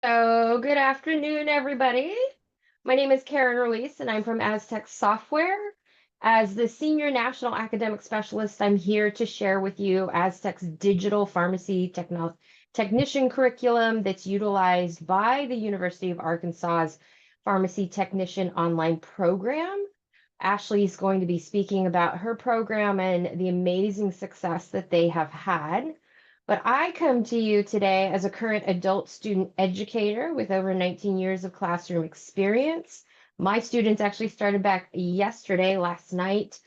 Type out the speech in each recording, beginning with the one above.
So, good afternoon, everybody. My name is Karyn Ruiz, and I'm from Aztec Software. As the Senior National Academic Specialist, I'm here to share with you Aztec's digital pharmacy technician curriculum that's utilized by the University of Arkansas's Pharmacy Technician Online Program. Ashley is going to be speaking about her program and the amazing success that they have had. But I come to you today as a current adult student educator with over 19 years of classroom experience. My students actually started back yesterday, last night,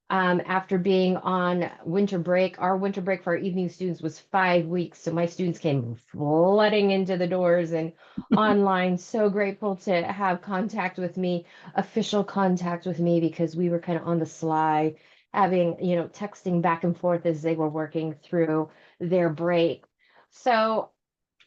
after being on winter break. Our winter break for our evening students was 5 weeks. So my students came flooding into the doors and online. So grateful to have contact with me, official contact with me, because we were kind of on the sly, having, texting back and forth as they were working through their break. So,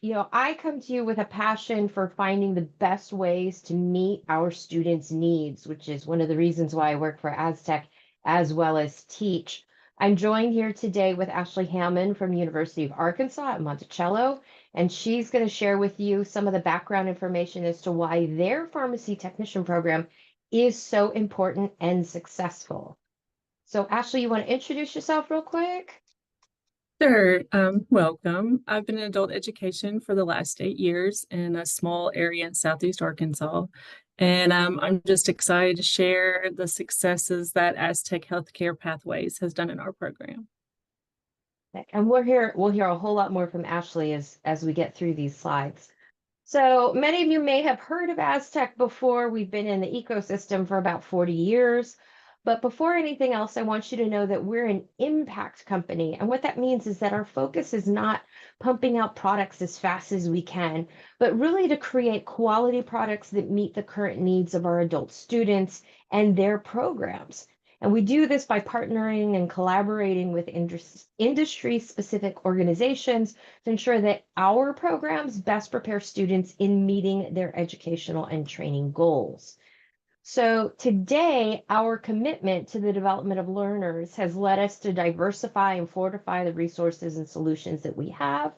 I come to you with a passion for finding the best ways to meet our students' needs, which is one of the reasons why I work for Aztec as well as teach. I'm joined here today with Ashley Hammond from University of Arkansas at Montecello, and she's going to share with you some of the background information as to why their pharmacy technician program is so important and successful. So, Ashley, you want to introduce yourself real quick? Sure. Welcome. I've been in adult education for the last 8 years in a small area in Southeast Arkansas. And I'm just excited to share the successes that Aztec Healthcare Pathways has done in our program. And we'll hear a whole lot more from Ashley as we get through these slides. So many of you may have heard of Aztec before. We've been in the ecosystem for about 40 years. But before anything else, I want you to know that we're an impact company. And what that means is that our focus is not pumping out products as fast as we can, but really to create quality products that meet the current needs of our adult students and their programs. And we do this by partnering and collaborating with industry-specific organizations to ensure that our programs best prepare students in meeting their educational and training goals. So today, our commitment to the development of learners has led us to diversify and fortify the resources and solutions that we have.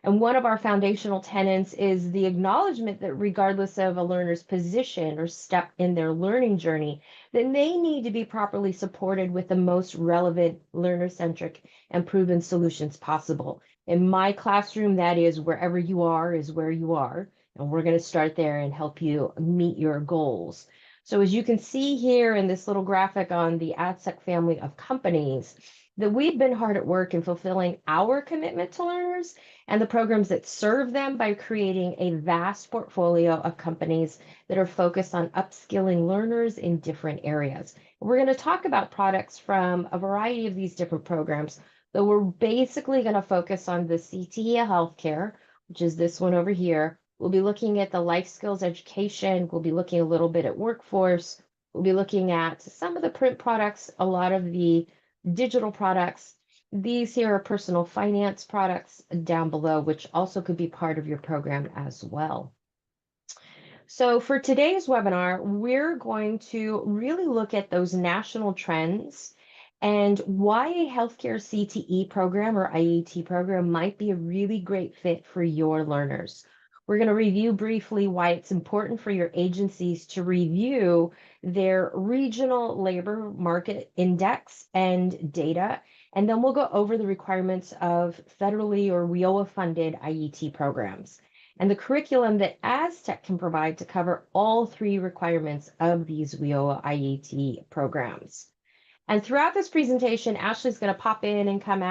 And one of our foundational tenets is the acknowledgement that regardless of a learner's position or step in their learning journey, that they need to be properly supported with the most relevant, learner-centric, and proven solutions possible. In my classroom, that is wherever you are is where you are. And we're going to start there and help you meet your goals. So as you can see here in this little graphic on the Aztec family of companies, that we've been hard at work in fulfilling our commitment to learners and the programs that serve them by creating a vast portfolio of companies that are focused on upskilling learners in different areas. We're going to talk about products from a variety of these different programs, though we're basically going to focus on the CTE healthcare, which is this one over here. We'll be looking at the life skills education. We'll be looking a little bit at workforce. We'll be looking at some of the print products, a lot of the digital products. These here are personal finance products down below, which also could be part of your program as well. So for today's webinar, we're going to really look at those national trends and why a healthcare CTE program or IET program might be a really great fit for your learners. We're going to review briefly why it's important for your agencies to review their regional labor market index and data. And then we'll go over the requirements of federally or WIOA funded IET programs and the curriculum that Aztec can provide to cover all three requirements of these WIOA IET programs. And throughout this presentation, Ashley's going to pop in and come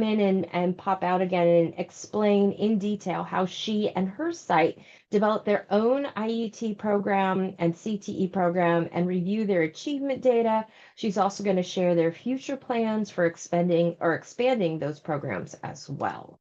in and pop out again and explain in detail how she and her site developed their own IET program and CTE program and review their achievement data. She's also going to share their future plans for expanding those programs as well.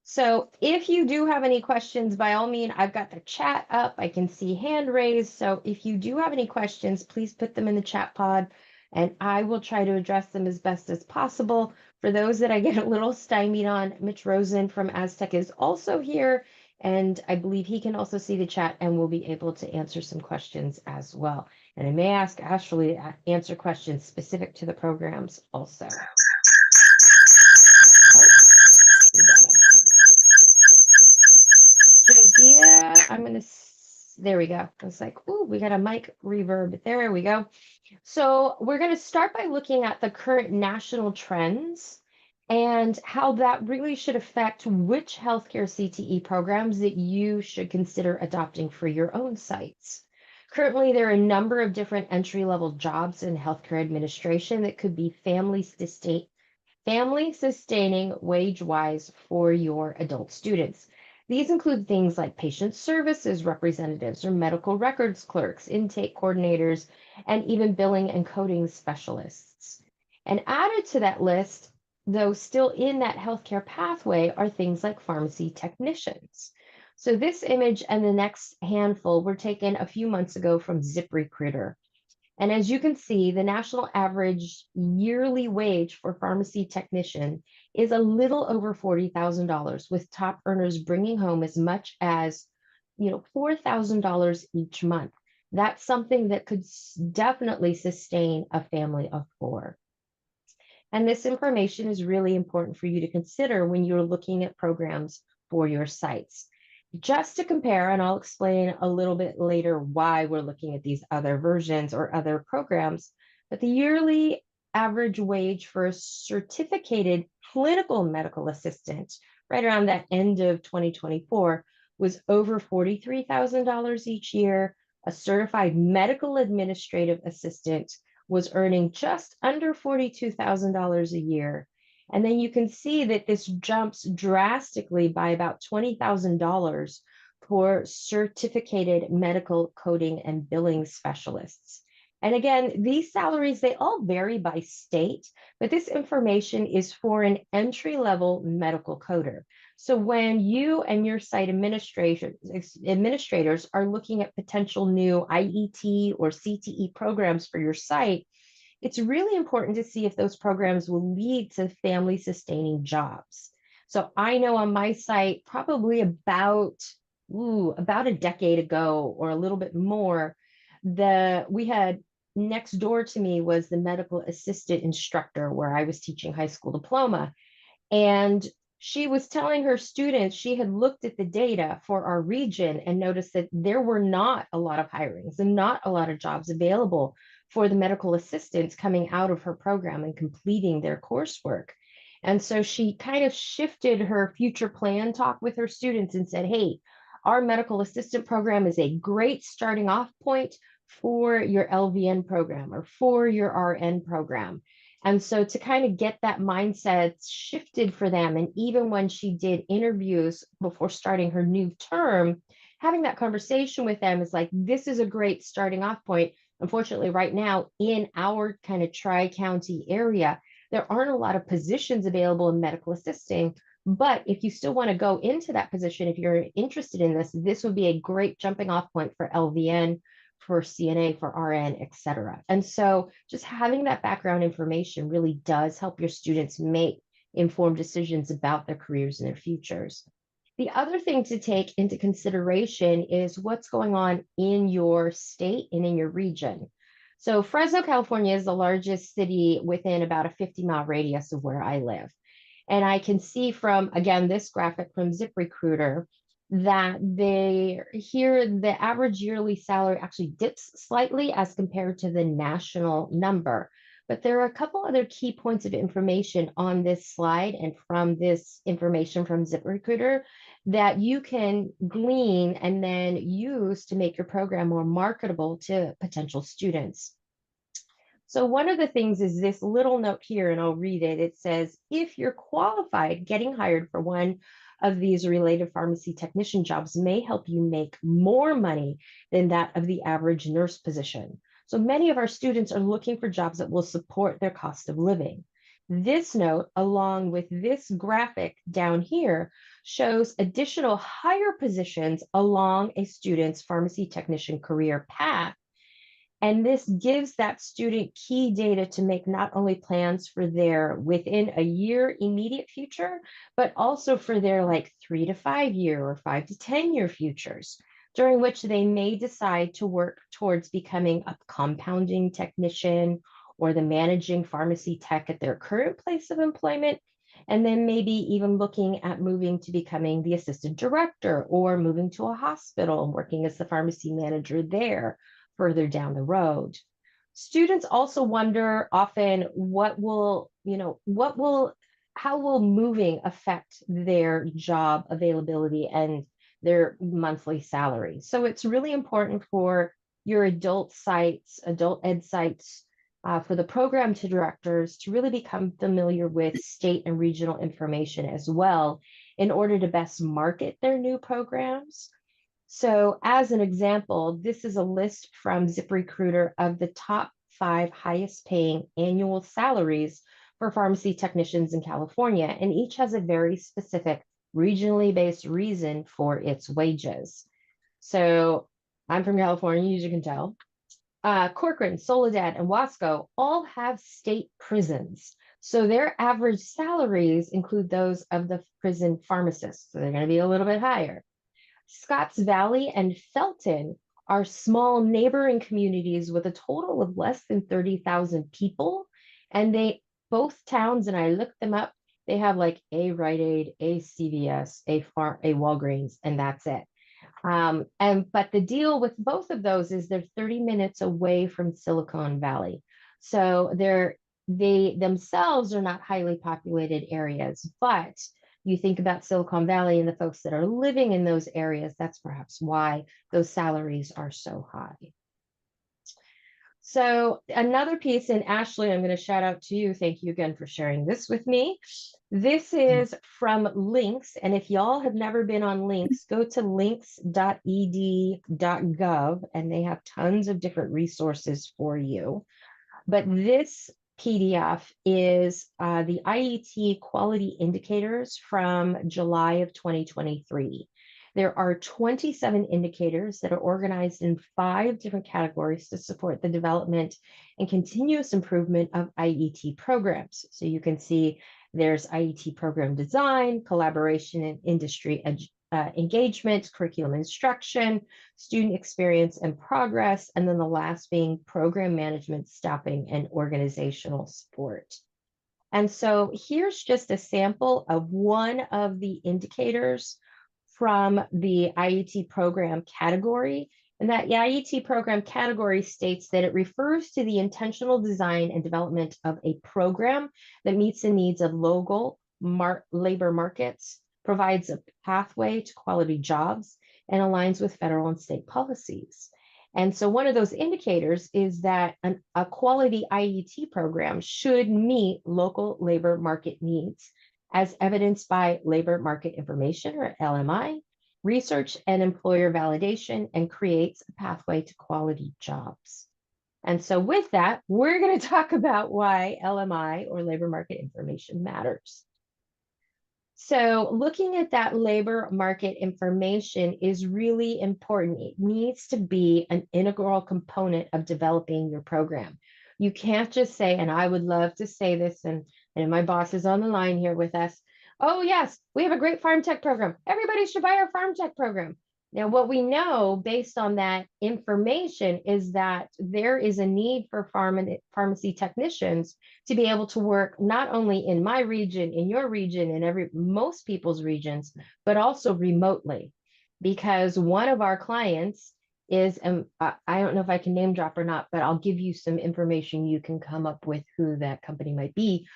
So if you do have any questions, by all means, I've got the chat up. I can see hand raised. So if you do have any questions, please put them in the chat pod and I will try to address them as best as possible. For those that I get a little stymied on, Mitch Rosen from Aztec is also here, and I believe he can also see the chat and will be able to answer some questions as well. And I may ask Ashley to answer questions specific to the programs also. idea. There we go. I was like, ooh, we got a mic reverb. There we go. So we're going to start by looking at the current national trends and how that really should affect which healthcare CTE programs that you should consider adopting for your own sites. Currently, there are a number of different entry-level jobs in healthcare administration that could be family sustaining wage-wise for your adult students. These include things like patient services representatives or medical records clerks, intake coordinators, and even billing and coding specialists. And added to that list, though still in that healthcare pathway, are things like pharmacy technicians. So this image and the next handful were taken a few months ago from ZipRecruiter. And as you can see, the national average yearly wage for pharmacy technician is a little over $40,000, with top earners bringing home as much as, $4,000 each month. That's something that could definitely sustain a family of four. And this information is really important for you to consider when you're looking at programs for your sites. Just to compare, and I'll explain a little bit later why we're looking at these other versions or other programs, but the yearly average wage for a certificated clinical medical assistant right around that end of 2024 was over $43,000 each year. A certified medical administrative assistant was earning just under $42,000 a year. And then you can see that this jumps drastically by about $20,000 for certificated medical coding and billing specialists. And again, these salaries, they all vary by state, but this information is for an entry-level medical coder. So when you and your site administrators are looking at potential new IET or CTE programs for your site, it's really important to see if those programs will lead to family sustaining jobs. So I know on my site, probably about a decade ago or a little bit more, we had next door to me was the medical assistant instructor where I was teaching high school diploma. And she was telling her students she had looked at the data for our region and noticed that there were not a lot of hirings and not a lot of jobs available for the medical assistants coming out of her program and completing their coursework. And so she kind of shifted her future plan talk with her students and said, hey, our medical assistant program is a great starting off point for your LVN program or for your RN program. And so to kind of get that mindset shifted for them, and even when she did interviews before starting her new term, having that conversation with them is like, this is a great starting off point. Unfortunately, right now in our kind of tri-county area, there aren't a lot of positions available in medical assisting. But if you still want to go into that position, if you're interested in this, this would be a great jumping off point for LVN, for CNA, for RN, et cetera. And so just having that background information really does help your students make informed decisions about their careers and their futures. The other thing to take into consideration is what's going on in your state and in your region. So Fresno, California is the largest city within about a 50-mile radius of where I live. And I can see from, again, this graphic from ZipRecruiter that the average yearly salary actually dips slightly as compared to the national number. But there are a couple other key points of information on this slide and from this information from ZipRecruiter that you can glean and then use to make your program more marketable to potential students. So one of the things is this little note here, and I'll read it. It says, if you're qualified, getting hired for one of these related pharmacy technician jobs may help you make more money than that of the average nurse position. So many of our students are looking for jobs that will support their cost of living. This note, along with this graphic down here, shows additional higher positions along a student's pharmacy technician career path. And this gives that student key data to make not only plans for their within a year immediate future, but also for their 3 to 5 year or 5 to 10 year futures, during which they may decide to work towards becoming a compounding technician or the managing pharmacy tech at their current place of employment. and then maybe even looking at moving to becoming the assistant director or moving to a hospital and working as the pharmacy manager there further down the road. Students also wonder often how will moving affect their job availability and their monthly salary. So it's really important for your adult ed sites, for the program to directors to really become familiar with state and regional information as well in order to best market their new programs. So as an example, this is a list from ZipRecruiter of the top 5 highest paying annual salaries for pharmacy technicians in California, and each has a very specific regionally based reason for its wages. So I'm from California, as you can tell. Corcoran, Soledad, and Wasco all have state prisons. So their average salaries include those of the prison pharmacists. So they're going to be a little bit higher. Scotts Valley and Felton are small neighboring communities with a total of less than 30,000 people. And both towns, and I looked them up, they have like a Rite Aid, a CVS, a Walgreens, and that's it. But the deal with both of those is they're 30 minutes away from Silicon Valley. So they themselves are not highly populated areas, but you think about Silicon Valley and the folks that are living in those areas, that's perhaps why those salaries are so high. So another piece, and Ashley, I'm going to shout out to you. Thank you again for sharing this with me. This is from Links, and if y'all have never been on Links, go to links.ed.gov, and they have tons of different resources for you. But this PDF is the IET quality indicators from July of 2023. There are 27 indicators that are organized in 5 different categories to support the development and continuous improvement of IET programs. So you can see there's IET program design, collaboration and industry engagement, curriculum instruction, student experience and progress, and then the last being program management, staffing, and organizational support. And so here's just a sample of one of the indicators from the IET program category. And that IET program category states that it refers to the intentional design and development of a program that meets the needs of local labor markets, provides a pathway to quality jobs, and aligns with federal and state policies. And so one of those indicators is that a quality IET program should meet local labor market needs, as evidenced by labor market information, or LMI, research and employer validation, and creates a pathway to quality jobs. And so with that, we're going to talk about why LMI, or labor market information, matters. So looking at that labor market information is really important. It needs to be an integral component of developing your program. You can't just say, and I would love to say this, and my boss is on the line here with us, oh yes, we have a great farm tech program. Everybody should buy our farm tech program. Now, what we know based on that information is that there is a need for pharmacy technicians to be able to work not only in my region, in your region, in most people's regions, but also remotely. Because one of our clients is, I don't know if I can name drop or not, but I'll give you some information. You can come up with who that company might be.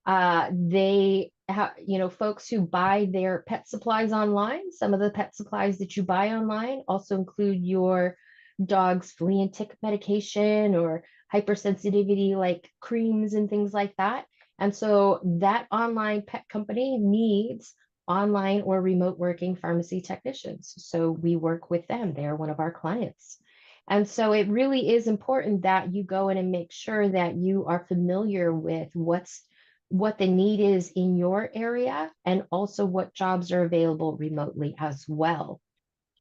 They have, folks who buy their pet supplies online. Some of the pet supplies that you buy online also include your dog's flea and tick medication or hypersensitivity like creams and things like that. And so that online pet company needs online or remote working pharmacy technicians. So we work with them. They're one of our clients. And so it really is important that you go in and make sure that you are familiar with what the need is in your area, and also what jobs are available remotely as well.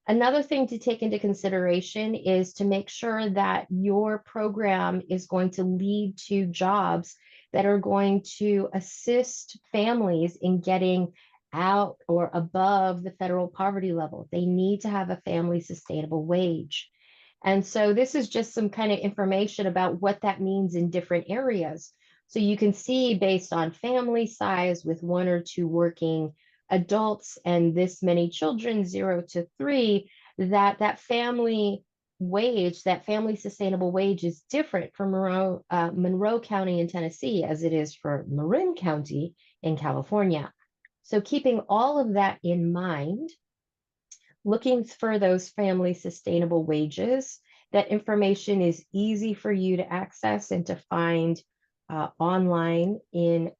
Another thing to take into consideration is to make sure that your program is going to lead to jobs that are going to assist families in getting out or above the federal poverty level. They need to have a family sustainable wage. And so this is just some kind of information about what that means in different areas. So you can see based on family size with 1 or 2 working adults and this many children, 0 to 3, that family wage, that family sustainable wage is different for Monroe County in Tennessee as it is for Marin County in California. So keeping all of that in mind, looking for those family sustainable wages, that information is easy for you to access and to find online in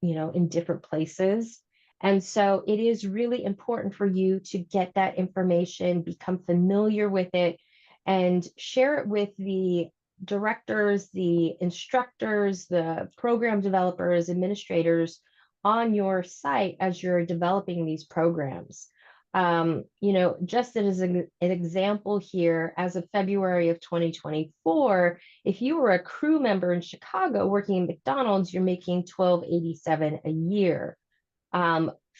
in different places. And so it is really important for you to get that information, become familiar with it, and share it with the directors, the instructors, the program developers, administrators on your site as you're developing these programs. Just as an example here, as of February of 2024, if you were a crew member in Chicago working in McDonald's, you're making $12.87 a year.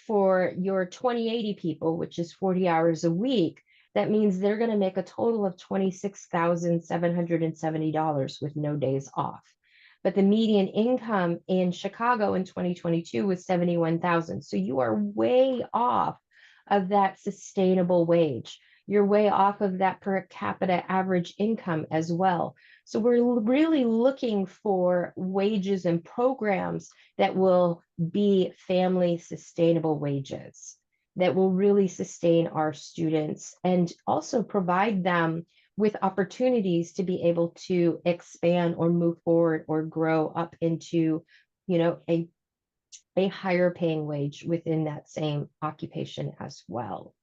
For your 2080 people, which is 40 hours a week, that means they're going to make a total of $26,770 with no days off. But the median income in Chicago in 2022 was 71,000. So you are way off of that sustainable wage. You're way off of that per capita average income as well. So we're really looking for wages and programs that will be family sustainable wages, that will really sustain our students and also provide them with opportunities to be able to expand or move forward or grow up into, a higher paying wage within that same occupation as well.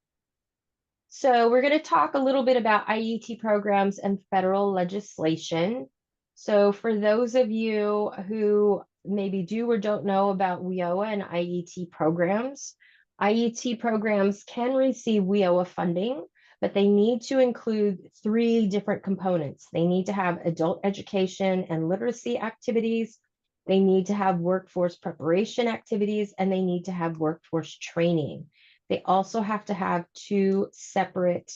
So we're going to talk a little bit about IET programs and federal legislation. So for those of you who maybe do or don't know about WIOA and IET programs can receive WIOA funding, but they need to include 3 different components. They need to have adult education and literacy activities. They need to have workforce preparation activities, and they need to have workforce training. They also have to have 2 separate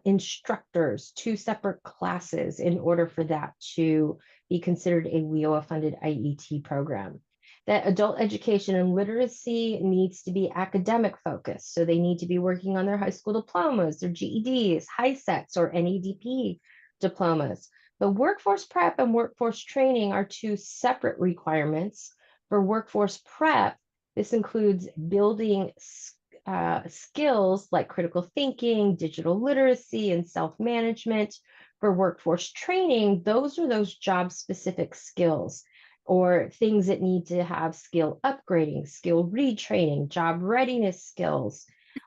instructors, 2 separate classes in order for that to be considered a WIOA-funded IET program. That adult education and literacy needs to be academic focused. So they need to be working on their high school diplomas, their GEDs, HiSETs, or NEDP diplomas. The workforce prep and workforce training are 2 separate requirements. For workforce prep, this includes building skills like critical thinking, digital literacy, and self-management. For workforce training, those are those job-specific skills or things that need to have skill upgrading, skill retraining, job readiness skills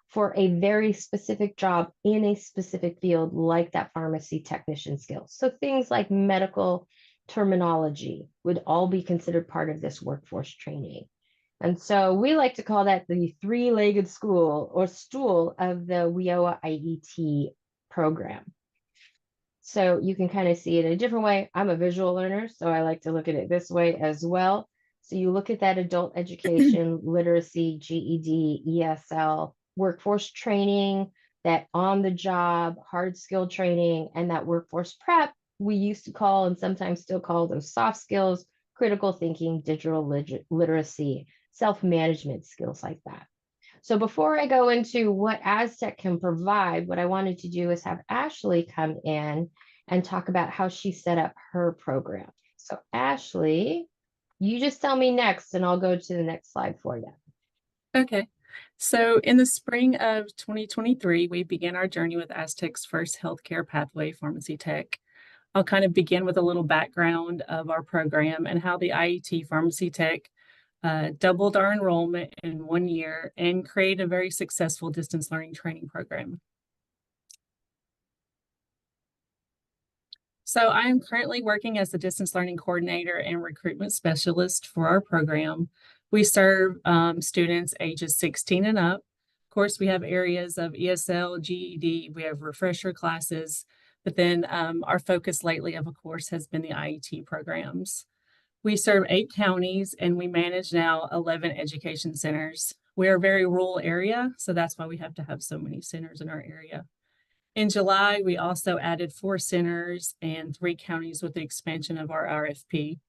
for a very specific job in a specific field, like that pharmacy technician skills. So things like medical terminology would all be considered part of this workforce training. And so we like to call that the 3-legged stool of the WIOA IET program. So you can kind of see it in a different way. I'm a visual learner, so I like to look at it this way as well. So you look at that adult education, literacy, GED, ESL, workforce training, that on-the-job hard skill training, and that workforce prep we used to call and sometimes still call those soft skills, critical thinking, digital literacy, self-management skills like that. So before I go into what Aztec can provide, what I wanted to do is have Ashley come in and talk about how she set up her program. So Ashley, you just tell me next and I'll go to the next slide for you. Okay. So in the spring of 2023, we began our journey with Aztec's first healthcare pathway, Pharmacy Tech. I'll kind of begin with a little background of our program and how the IET Pharmacy Tech doubled our enrollment in 1 year and created a very successful distance learning training program. So I am currently working as the distance learning coordinator and recruitment specialist for our program. We serve students ages 16 and up. Of course, we have areas of ESL, GED, we have refresher classes, but then our focus lately, of course, has been the IET programs. We serve 8 counties and we manage now 11 education centers. We are a very rural area, so that's why we have to have so many centers in our area. In July, we also added 4 centers and 3 counties with the expansion of our RFP.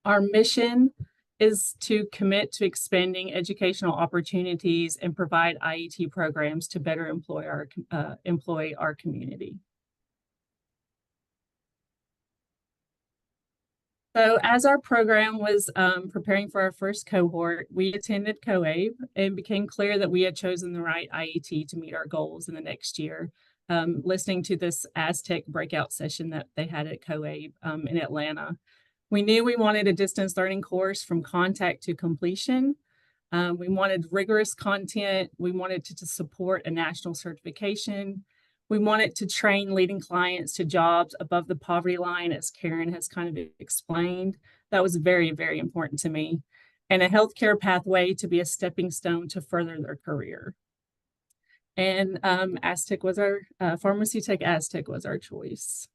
Our mission is to commit to expanding educational opportunities and provide IET programs to better employ our community. So as our program was preparing for our first cohort, we attended COABE and became clear that we had chosen the right IET to meet our goals in the next year. Listening to this Aztec breakout session that they had at COABE in Atlanta. We knew we wanted a distance learning course from contact to completion. We wanted rigorous content. We wanted to support a national certification. We wanted to train leading clients to jobs above the poverty line, as Karyn has kind of explained. That was very, very important to me. And a healthcare pathway to be a stepping stone to further their career. And Aztec was our, Pharmacy Tech Aztec was our choice.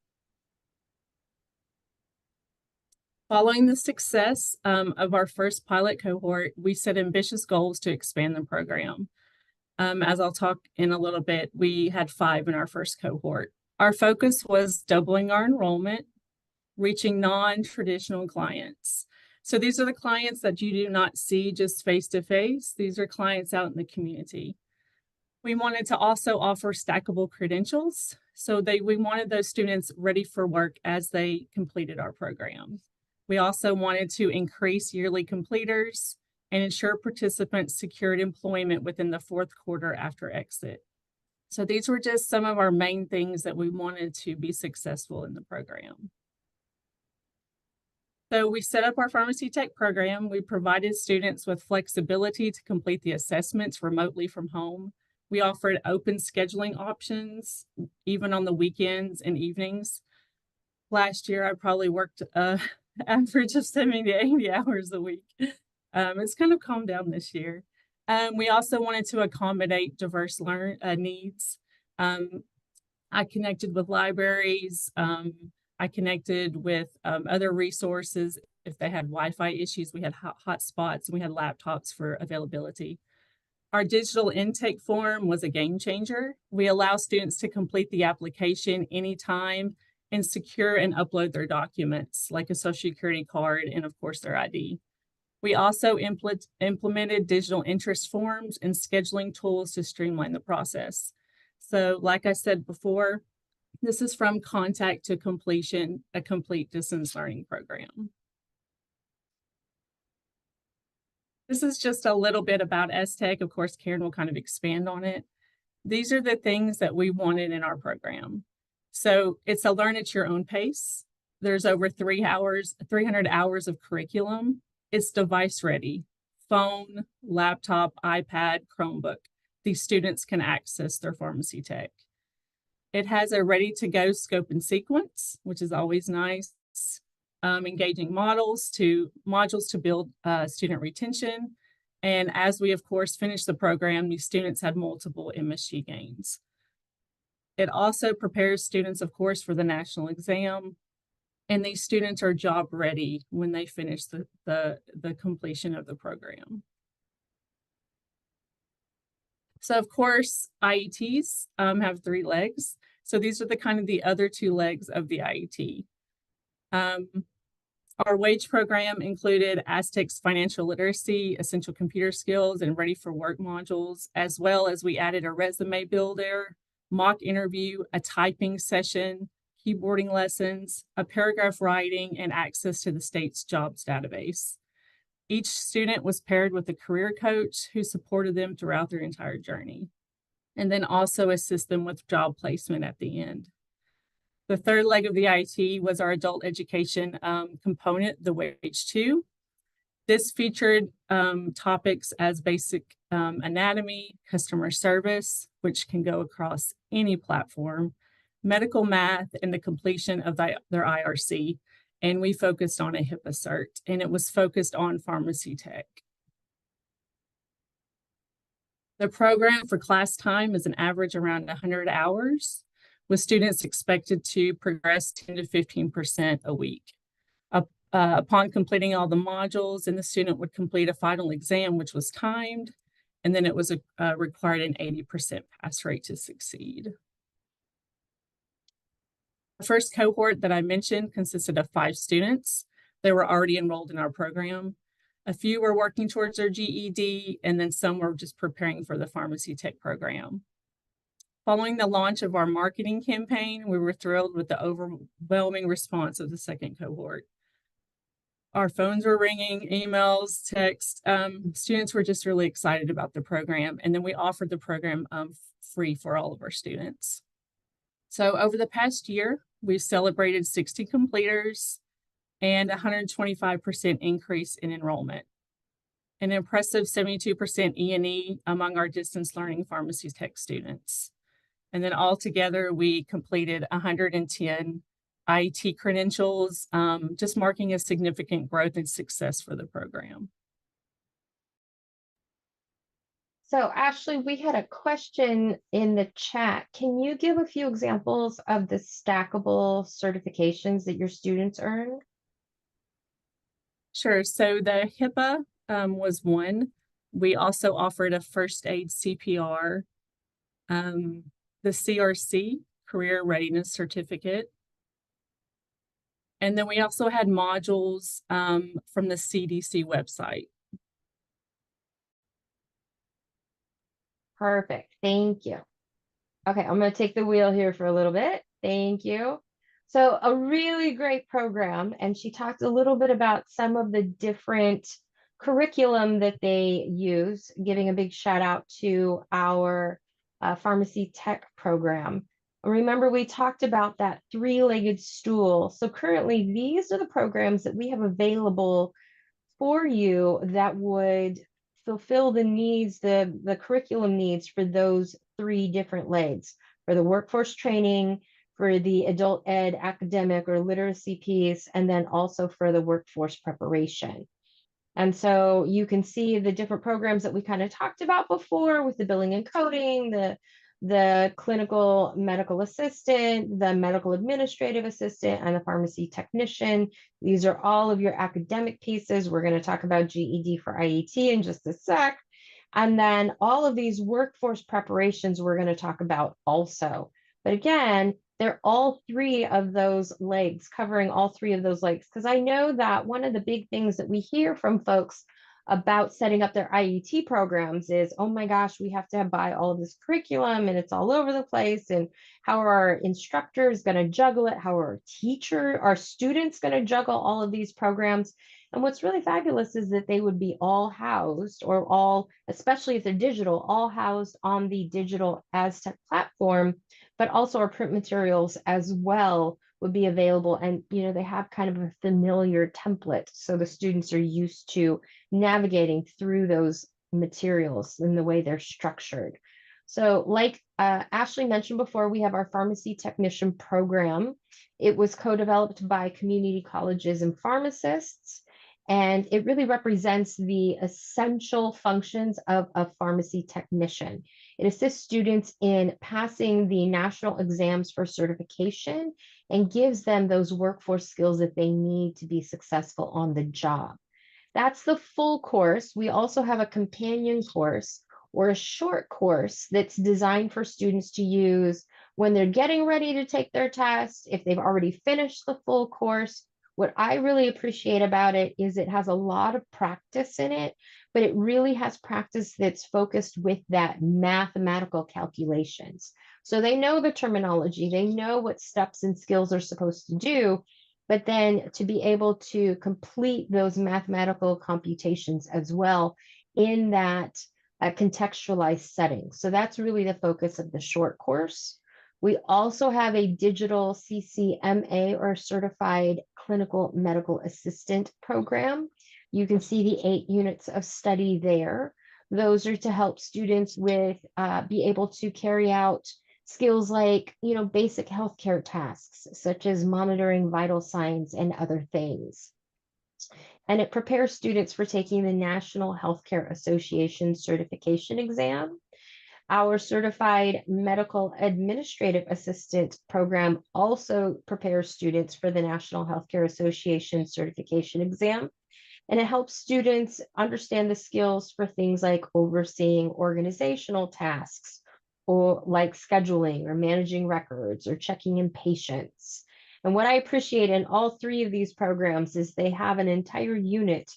Following the success of our first pilot cohort, we set ambitious goals to expand the program. As I'll talk in a little bit, we had 5 in our first cohort. Our focus was doubling our enrollment, reaching non-traditional clients. So these are the clients that you do not see just face-to-face. These are clients out in the community. We wanted to also offer stackable credentials. So we wanted those students ready for work as they completed our program. We also wanted to increase yearly completers and ensure participants secured employment within the 4th quarter after exit. So these were just some of our main things that we wanted to be successful in the program. So we set up our Pharmacy Tech program. We provided students with flexibility to complete the assessments remotely from home. We offered open scheduling options, even on the weekends and evenings. Last year, I probably worked average of 70 to 80 hours a week. It's kind of calmed down this year. We also wanted to accommodate diverse needs. I connected with libraries. I connected with other resources. If they had Wi-Fi issues, we had hotspots and we had laptops for availability. Our digital intake form was a game changer. We allow students to complete the application anytime and secure and upload their documents like a social security card and of course their ID. We also implemented digital interest forms and scheduling tools to streamline the process. So like I said before, this is from contact to completion, a complete distance learning program. This is just a little bit about Aztec. Of course, Karyn will kind of expand on it. These are the things that we wanted in our program. So it's a learn at your own pace. There's over 300 hours of curriculum. It's device ready, phone, laptop, iPad, Chromebook. These students can access their Pharmacy Tech. It has a ready to go scope and sequence, which is always nice. Engaging modules to build student retention. And as we, of course, finished the program, these students had multiple MSG gains. It also prepares students, of course, for the national exam. And these students are job ready when they finish the completion of the program. So, of course, IETs have 3 legs. So these are the other 2 legs of the IET. Our wage program included Aztec's financial literacy, essential computer skills, and ready for work modules, as well as we added a resume builder, mock interview, a typing session, keyboarding lessons, a paragraph writing, and access to the state's jobs database. Each student was paired with a career coach who supported them throughout their entire journey, and then also assist them with job placement at the end. The 3rd leg of the IET was our adult education component, the Wage 2. This featured topics as basic anatomy, customer service, which can go across any platform, medical math, and the completion of their IRC. And we focused on a HIPAA cert, and it was focused on Pharmacy Tech. The program for class time is an average around 100 hours, with students expected to progress 10 to 15% a week. Upon completing all the modules, and the student would complete a final exam, which was timed, and then it was required an 80% pass rate to succeed. The first cohort that I mentioned consisted of 5 students. They were already enrolled in our program. A few were working towards their GED, and then some were just preparing for the pharmacy tech program. Following the launch of our marketing campaign, we were thrilled with the overwhelming response of the second cohort. Our phones were ringing, emails, texts. Students were just really excited about the program. And then we offered the program free for all of our students. So over the past year, we've celebrated 60 completers and 125% increase in enrollment. An impressive 72% E&E among our distance learning pharmacy tech students. And then altogether, we completed 110 IET credentials, just marking a significant growth and success for the program. So Ashley, we had a question in the chat. Can you give a few examples of the stackable certifications that your students earn? Sure. So the HIPAA was one. We also offered a first aid CPR, the CRC, Career Readiness Certificate. And then we also had modules from the CDC website. Perfect. Thank you. Okay, I'm going to take the wheel here for a little bit. Thank you. So a really great program. And she talked a little bit about some of the different curriculum that they use, giving a big shout out to our pharmacy tech program. Remember, we talked about that three-legged stool. So currently, these are the programs that we have available for you that would fulfill the needs, the curriculum needs for those three different legs, for the workforce training, for the adult ed academic or literacy piece, and then also for the workforce preparation. And so you can see the different programs that we kind of talked about before with the billing and coding, the clinical medical assistant, the medical administrative assistant, and the pharmacy technician. These are all of your academic pieces. We're going to talk about GED for IET in just a sec. And then all of these workforce preparations we're going to talk about also. But again, they're all three of those legs, covering all three of those legs. Because I know that one of the big things that we hear from folks about setting up their IET programs is, oh my gosh, we have to buy all of this curriculum and it's all over the place. And how are our instructors going to juggle it? How are our students going to juggle all of these programs? And what's really fabulous is that they would be all housed, or all, especially if they're digital, all housed on the digital Aztec platform, but also our print materials as well would be available. And, you know, they have kind of a familiar template. So the students are used to navigating through those materials in the way they're structured. So like Ashley mentioned before, we have our pharmacy technician program. It was co-developed by community colleges and pharmacists, and it really represents the essential functions of a pharmacy technician. It assists students in passing the national exams for certification and gives them those workforce skills that they need to be successful on the job. That's the full course. We also have a companion course or a short course that's designed for students to use when they're getting ready to take their test, if they've already finished the full course. What I really appreciate about it is it has a lot of practice in it, but it really has practice that's focused with that mathematical calculations. So they know the terminology, they know what steps and skills they're supposed to do, but then to be able to complete those mathematical computations as well in that contextualized setting. So that's really the focus of the short course. We also have a digital CCMA, or Certified Clinical Medical Assistant program. You can see the 8 units of study there. Those are to help students with be able to carry out skills like, you know, basic healthcare tasks, such as monitoring vital signs and other things. And it prepares students for taking the National Healthcare Association certification exam. Our Certified Medical Administrative Assistant program also prepares students for the National Healthcare Association certification exam. And it helps students understand the skills for things like overseeing organizational tasks, or like scheduling or managing records or checking in patients. And what I appreciate in all three of these programs is they have an entire unit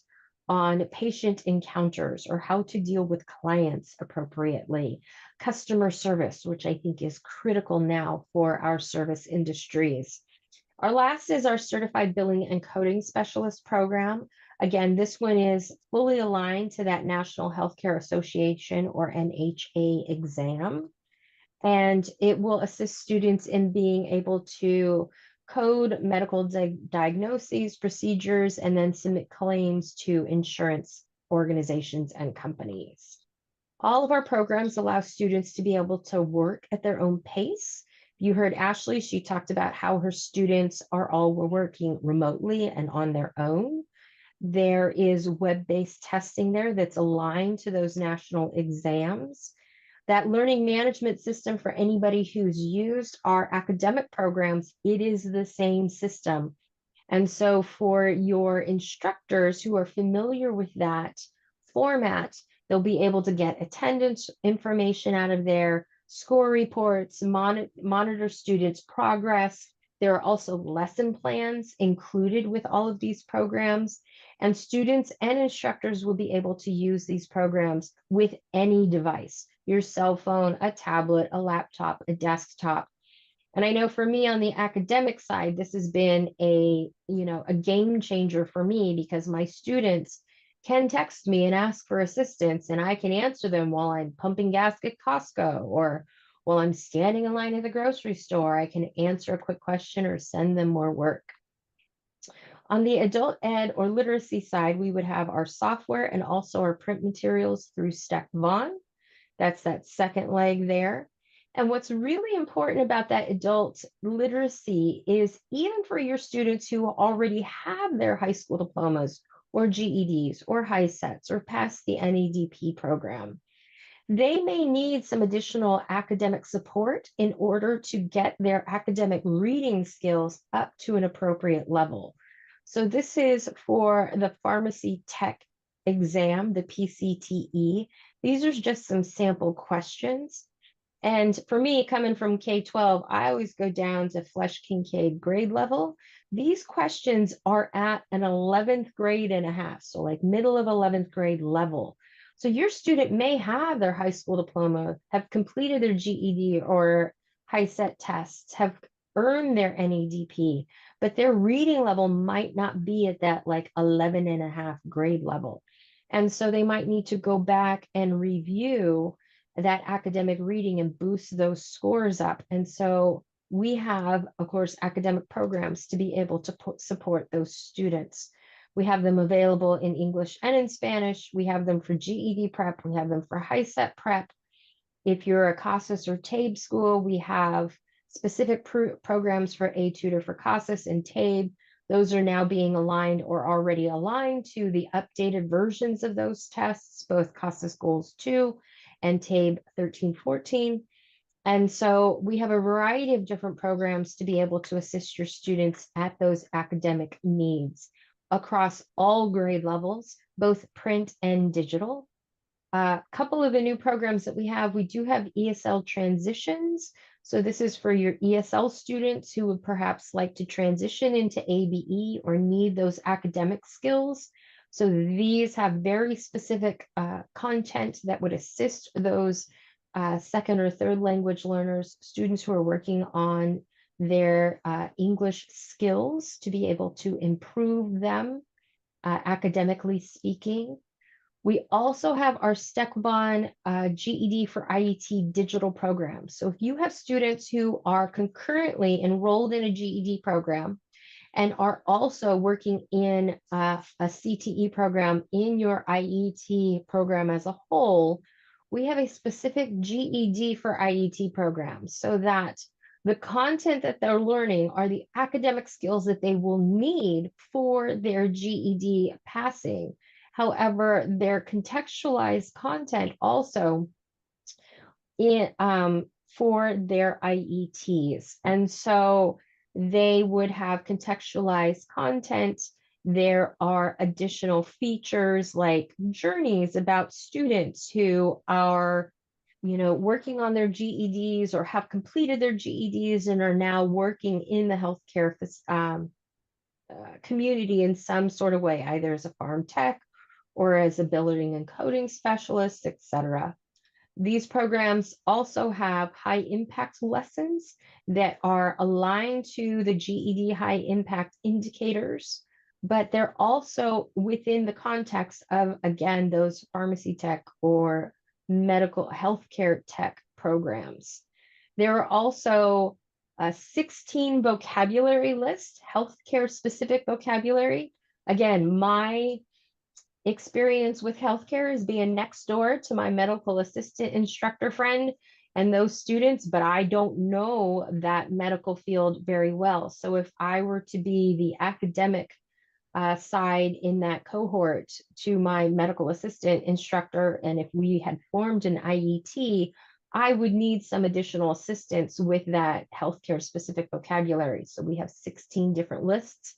on patient encounters or how to deal with clients appropriately, customer service, which I think is critical now for our service industries. Our last is our Certified Billing and Coding Specialist program. Again, this one is fully aligned to that National Healthcare Association or NHA exam, and it will assist students in being able to code medical diagnoses, procedures, and then submit claims to insurance organizations and companies. All of our programs allow students to be able to work at their own pace. You heard Ashley, she talked about how her students are all working remotely and on their own. There is web-based testing there that's aligned to those national exams. That learning management system, for anybody who's used our academic programs, it is the same system. And so for your instructors who are familiar with that format, they'll be able to get attendance information out of there, score reports, monitor students' progress. There are also lesson plans included with all of these programs, and students and instructors will be able to use these programs with any device, your cell phone, a tablet, a laptop, a desktop. And I know for me on the academic side, this has been a game changer for me because my students can text me and ask for assistance, and I can answer them while I'm pumping gas at Costco or while I'm standing in line at the grocery store. I can answer a quick question or send them more work. On the adult ed or literacy side, we would have our software and also our print materials through Stec Von. That's that second leg there. And what's really important about that adult literacy is even for your students who already have their high school diplomas or GEDs or high sets or past the NEDP program, they may need some additional academic support in order to get their academic reading skills up to an appropriate level. So this is for the pharmacy tech exam, the PCTE. These are just some sample questions. And for me, coming from K-12, I always go down to Flesch-Kincaid grade level. These questions are at an 11th grade and a half, so like middle of 11th grade level. So your student may have their high school diploma, have completed their GED or high set tests, have earned their NEDP, but their reading level might not be at that like 11 and a half grade level. And so they might need to go back and review that academic reading and boost those scores up. And so we have, of course, academic programs to be able to support those students. We have them available in English and in Spanish. We have them for GED prep. We have them for high set prep. If you're a CASAS or TABE school, we have specific programs for A Tutor for CASAS and TABE. Those are now being aligned or already aligned to the updated versions of those tests, both CASAS Goals 2 and TABE 13-14. And so we have a variety of different programs to be able to assist your students at those academic needs across all grade levels, both print and digital. A couple of the new programs that we do have ESL transitions. So this is for your ESL students who would perhaps like to transition into ABE or need those academic skills. So these have very specific content that would assist those second or third language learners, students who are working on their English skills to be able to improve them academically speaking. We also have our StecBon GED for IET digital program. So if you have students who are concurrently enrolled in a GED program and are also working in a CTE program in your IET program as a whole, we have a specific GED for IET program so that the content that they're learning are the academic skills that they will need for their GED passing. However, their contextualized content also for their IETs. And so they would have contextualized content. There are additional features like journeys about students who are working on their GEDs or have completed their GEDs and are now working in the healthcare community in some sort of way, either as a farm tech or as a building and coding specialist, etc. These programs also have high impact lessons that are aligned to the GED high impact indicators, but they're also within the context of, again, those pharmacy tech or medical healthcare tech programs. There are also 16 vocabulary lists, healthcare specific vocabulary. Again, my experience with healthcare is being next door to my medical assistant instructor friend and those students, but I don't know that medical field very well. So if I were to be the academic side in that cohort to my medical assistant instructor, and if we had formed an IET, I would need some additional assistance with that healthcare specific vocabulary. So we have 16 different lists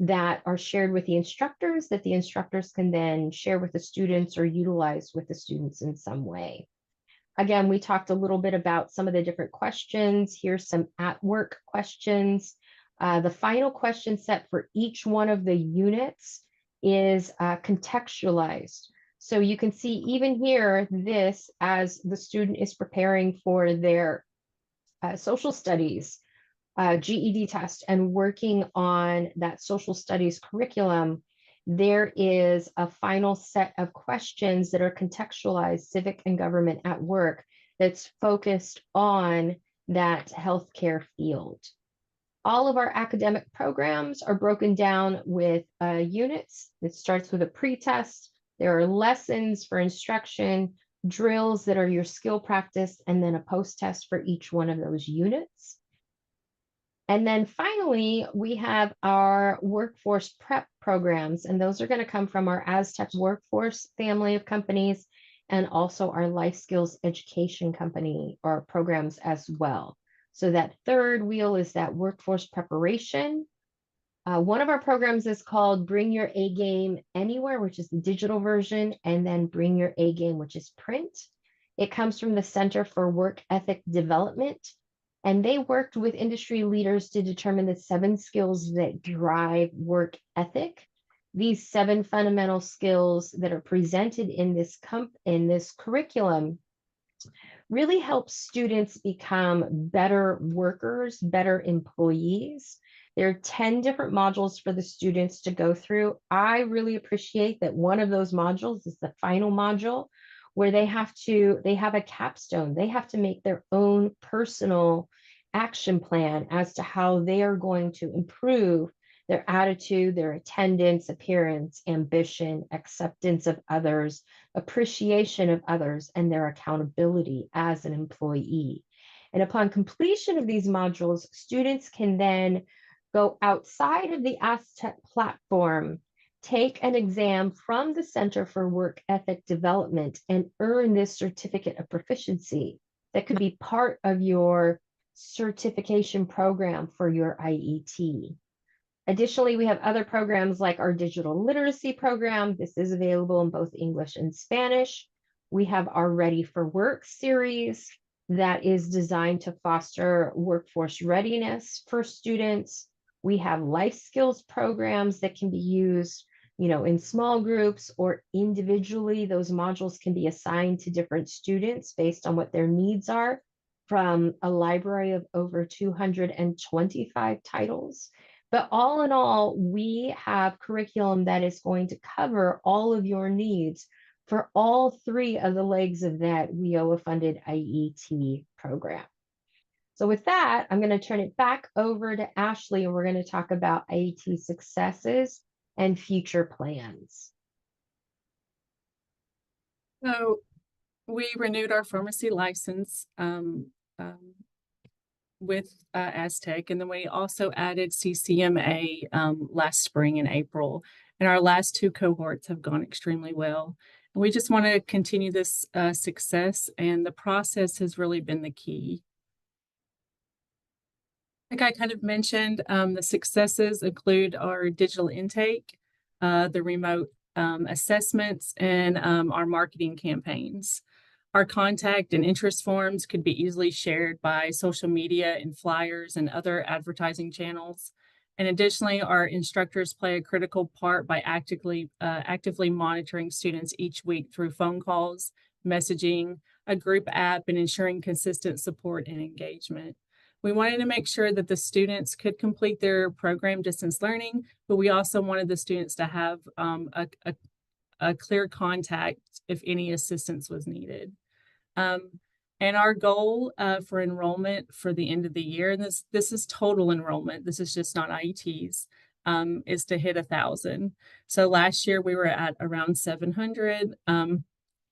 that are shared with the instructors that the instructors can then share with the students or utilize with the students in some way. Again, we talked a little bit about some of the different questions. Here's some at-work questions. The final question set for each one of the units is contextualized. So you can see even here, this as the student is preparing for their social studies GED test and working on that social studies curriculum, there is a final set of questions that are contextualized, civic and government at work, that's focused on that healthcare field. All of our academic programs are broken down with units. It starts with a pre-test. There are lessons for instruction, drills that are your skill practice, and then a post-test for each one of those units. And then finally, we have our workforce prep programs, and those are going to come from our Aztec workforce family of companies and also our life skills education company or programs as well. So that third wheel is that workforce preparation. One of our programs is called Bring Your A Game Anywhere, which is the digital version, and then Bring Your A Game, which is print. It comes from the Center for Work Ethic Development, and they worked with industry leaders to determine the 7 skills that drive work ethic. These 7 fundamental skills that are presented in this curriculum really help students become better workers, better employees. There are 10 different modules for the students to go through. I really appreciate that one of those modules is the final module, where they have a capstone. They have to make their own personal action plan as to how they are going to improve their attitude, their attendance, appearance, ambition, acceptance of others, appreciation of others, and their accountability as an employee. And upon completion of these modules, students can then go outside of the Aztec platform, take an exam from the Center for Work Ethic Development, and earn this certificate of proficiency that could be part of your certification program for your IET. Additionally, we have other programs like our digital literacy program. This is available in both English and Spanish. We have our Ready for Work series that is designed to foster workforce readiness for students. We have life skills programs that can be used, in small groups or individually. Those modules can be assigned to different students based on what their needs are, from a library of over 225 titles. But all in all, we have curriculum that is going to cover all of your needs for all 3 of the legs of that WIOA-funded IET program. So with that, I'm going to turn it back over to Ashley, and we're going to talk about IET successes and future plans. So we renewed our pharmacy license with Aztec, and then we also added CCMA last spring in April, and our last 2 cohorts have gone extremely well. And we just want to continue this success, and the process has really been the key. Like I kind of mentioned, the successes include our digital intake, the remote assessments, and our marketing campaigns. Our contact and interest forms could be easily shared by social media and flyers and other advertising channels. And additionally, our instructors play a critical part by actively monitoring students each week through phone calls, messaging, a group app, and ensuring consistent support and engagement. We wanted to make sure that the students could complete their program distance learning, but we also wanted the students to have a clear contact if any assistance was needed. And our goal for enrollment for the end of the year, and this is total enrollment, this is just not IETs, is to hit 1,000. So last year we were at around 700, and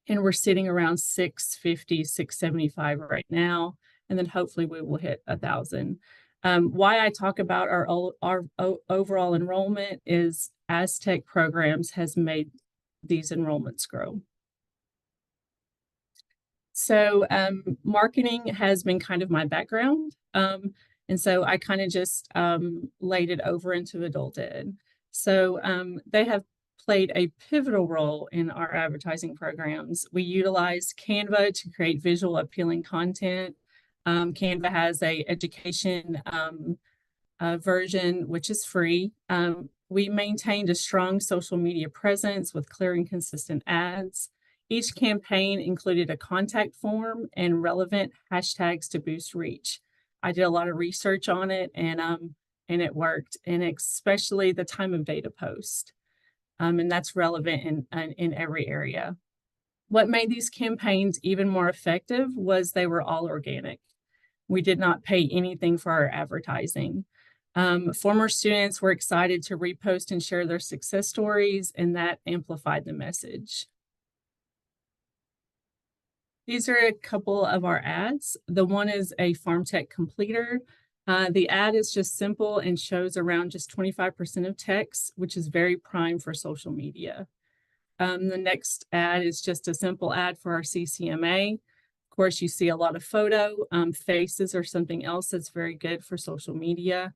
we're sitting around 650, 675 right now, and then hopefully we will hit 1,000. Why I talk about our overall enrollment is Aztec programs has made these enrollments grow. So marketing has been kind of my background. And so I kind of just laid it over into adult ed. So they have played a pivotal role in our advertising programs. We utilize Canva to create visual appealing content. Canva has a education version, which is free. We maintained a strong social media presence with clear and consistent ads. Each campaign included a contact form and relevant hashtags to boost reach. I did a lot of research on it, and it worked, and especially the time of day to post. And that's relevant in every area. What made these campaigns even more effective was they were all organic. We did not pay anything for our advertising. Former students were excited to repost and share their success stories, and that amplified the message. These are a couple of our ads. The one is a farm tech completer. The ad is just simple and shows around just 25% of text, which is very prime for social media. The next ad is just a simple ad for our CCMA. Of course, you see a lot of photo, faces or something else that's very good for social media.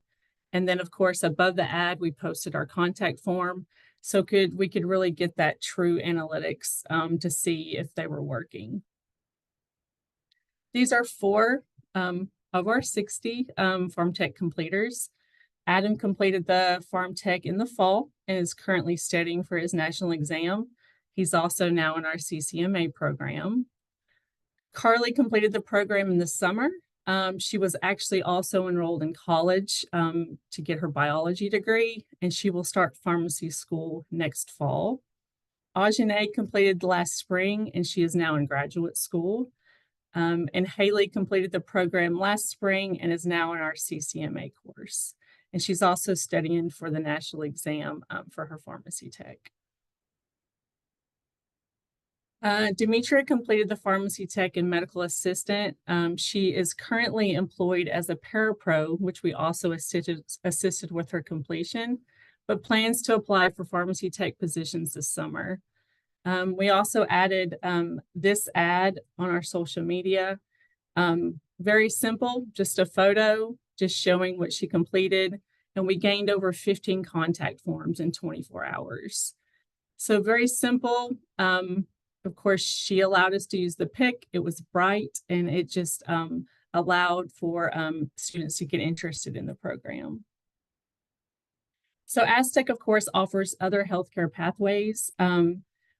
And then, of course, above the ad, we posted our contact form. So we could really get that true analytics to see if they were working. These are 4 of our 60 Farm Tech completers. Adam completed the Farm Tech in the fall and is currently studying for his national exam. He's also now in our CCMA program. Carly completed the program in the summer. She was actually also enrolled in college to get her biology degree, and she will start pharmacy school next fall. Ajane completed last spring, and she is now in graduate school. And Haley completed the program last spring and is now in our CCMA course. And she's also studying for the national exam for her pharmacy tech. Demetria completed the pharmacy tech and medical assistant. She is currently employed as a parapro, which we also assisted with her completion, but plans to apply for pharmacy tech positions this summer. We also added this ad on our social media. Very simple, just a photo, just showing what she completed. And we gained over 15 contact forms in 24 hours. So very simple. Of course, she allowed us to use the pic. It was bright, and it just allowed for students to get interested in the program. So Aztec, of course, offers other healthcare pathways.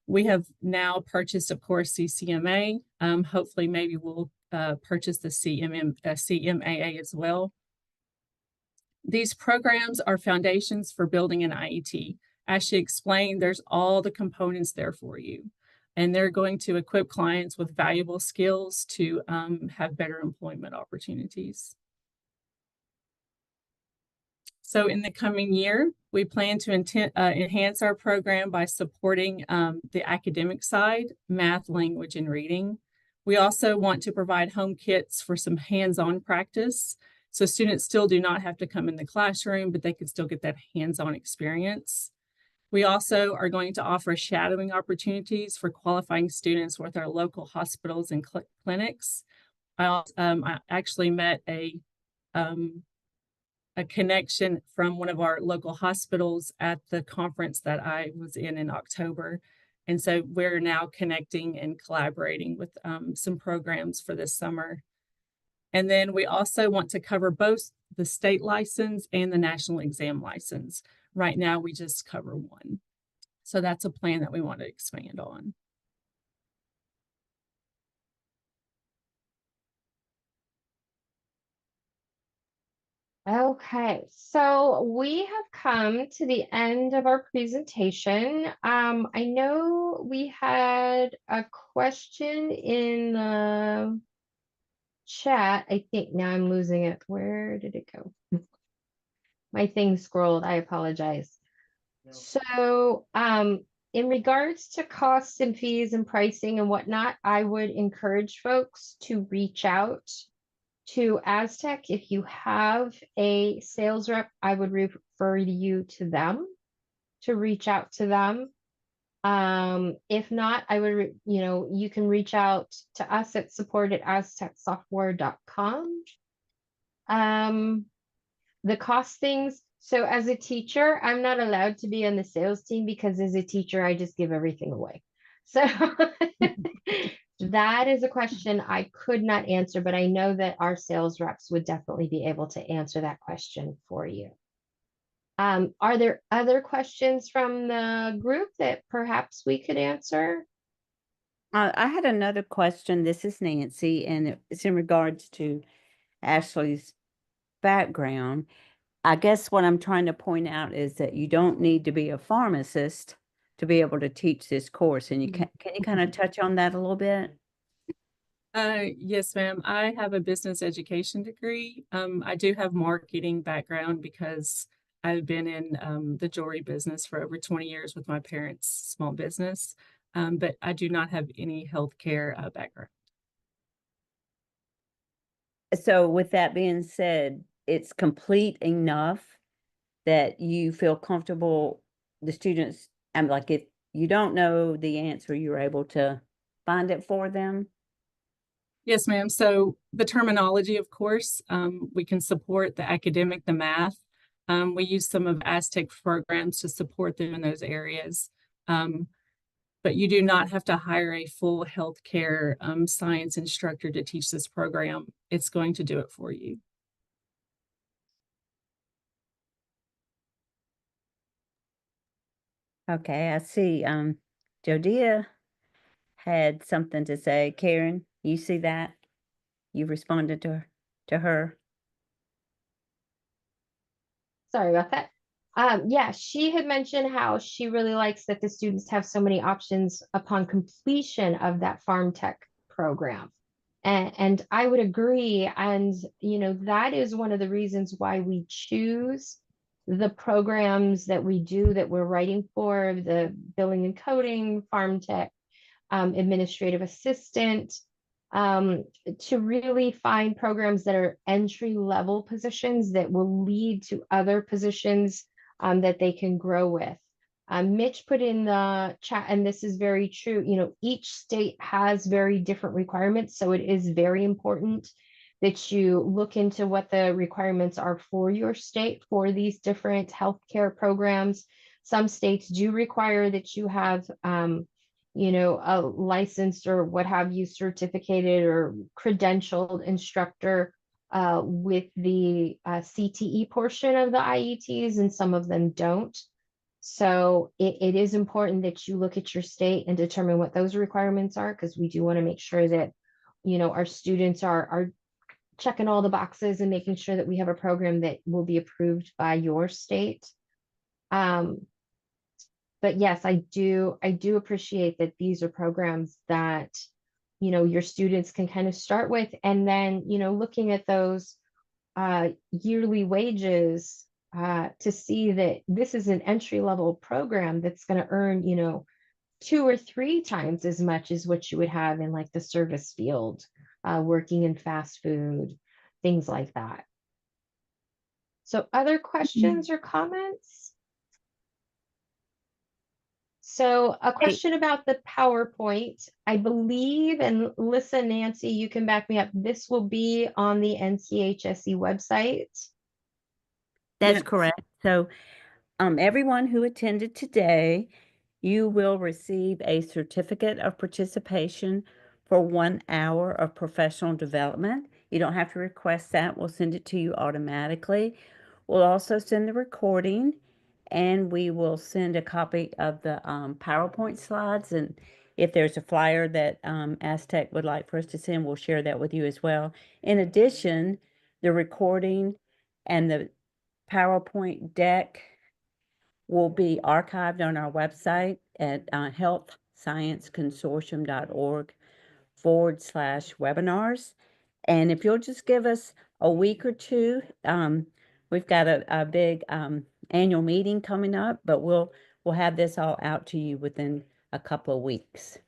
We have now purchased, of course, CCMA. Hopefully, maybe we'll purchase the CMAA as well. These programs are foundations for building an IET. As she explained, there's all the components there for you. And they're going to equip clients with valuable skills to have better employment opportunities. So in the coming year, we plan to enhance our program by supporting the academic side, math, language, and reading. We also want to provide home kits for some hands-on practice. So students still do not have to come in the classroom, but they can still get that hands-on experience. We also are going to offer shadowing opportunities for qualifying students with our local hospitals and clinics. I actually met a connection from one of our local hospitals at the conference that I was in October. And so we're now connecting and collaborating with some programs for this summer. And then we also want to cover both the state license and the national exam license. Right now, we just cover one. So that's a plan that we want to expand on. Okay, so we have come to the end of our presentation. I know we had a question in the chat. I think now I'm losing it. Where did it go? My thing scrolled. I apologize. So, in regards to costs and fees and pricing and whatnot, I would encourage folks to reach out to Aztec. If you have a sales rep, I would refer you to them to reach out to them. If not, I would, you can reach out to us at support@aztecsoftware.com. The cost things. So as a teacher, I'm not allowed to be on the sales team because as a teacher, I just give everything away. So that is a question I could not answer, but I know that our sales reps would definitely be able to answer that question for you. Are there other questions from the group that perhaps we could answer? I had another question. This is Nancy, and it's in regards to Ashley's background. I guess what I'm trying to point out is that you don't need to be a pharmacist to be able to teach this course. And can you kind of touch on that a little bit? Yes, ma'am. I have a business education degree. I do have marketing background because I've been in the jewelry business for over 20 years with my parents' small business. But I do not have any healthcare background. So with that being said, it's complete enough that you feel comfortable, the students, and like if you don't know the answer, you're able to find it for them? Yes, ma'am. So the terminology, of course, we can support the academic, the math. We use some of Aztec programs to support them in those areas. But you do not have to hire a full healthcare science instructor to teach this program. It's going to do it for you. Okay, I see. Jodia had something to say. Karyn, you see that? You responded to her. Sorry about that. Yeah, she had mentioned how she really likes that the students have so many options upon completion of that farm tech program. And I would agree. And, that is one of the reasons why we choose the programs that we do that we're writing for, the billing and coding, farm tech, administrative assistant, to really find programs that are entry level positions that will lead to other positions that they can grow with. Mitch put in the chat, and this is very true, each state has very different requirements. So it is very important that you look into what the requirements are for your state for these different healthcare programs. Some states do require that you have a licensed or what have you certificated or credentialed instructor with the CTE portion of the IETs, and some of them don't. So it is important that you look at your state and determine what those requirements are, because we do want to make sure that, our students are checking all the boxes and making sure that we have a program that will be approved by your state. But yes, I do appreciate that these are programs that, your students can kind of start with, and then, looking at those yearly wages to see that this is an entry level program that's going to earn, 2 or 3 times as much as what you would have in like the service field, working in fast food, things like that. So other questions or comments? So a question about the PowerPoint, I believe, and listen, Nancy, you can back me up, this will be on the NCHSE website. That's Yes. correct. So everyone who attended today, you will receive a certificate of participation for 1 hour of professional development. You don't have to request that. We'll send it to you automatically. We'll also send the recording, and we will send a copy of the PowerPoint slides. And if there's a flyer that Aztec would like for us to send, we'll share that with you as well. In addition, the recording and the PowerPoint deck will be archived on our website at healthscienceconsortium.org/webinars. And if you'll just give us a week or two, we've got a big annual meeting coming up, but we'll have this all out to you within a couple of weeks.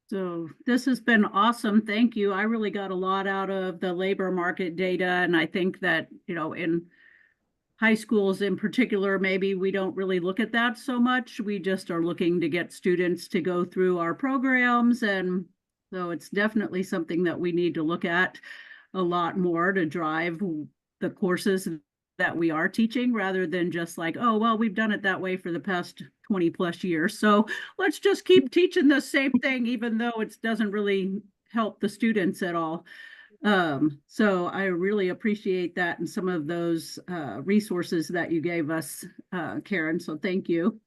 So this has been awesome. Thank you. I really got a lot out of the labor market data. And I think that, you know, in high schools in particular, maybe we don't really look at that so much. We just are looking to get students to go through our programs. And so it's definitely something that we need to look at a lot more to drive the courses that we are teaching, rather than just like, oh, well, we've done it that way for the past 20 plus years. So let's just keep teaching the same thing, even though it doesn't really help the students at all. So I really appreciate that and some of those resources that you gave us, Karyn. So thank you.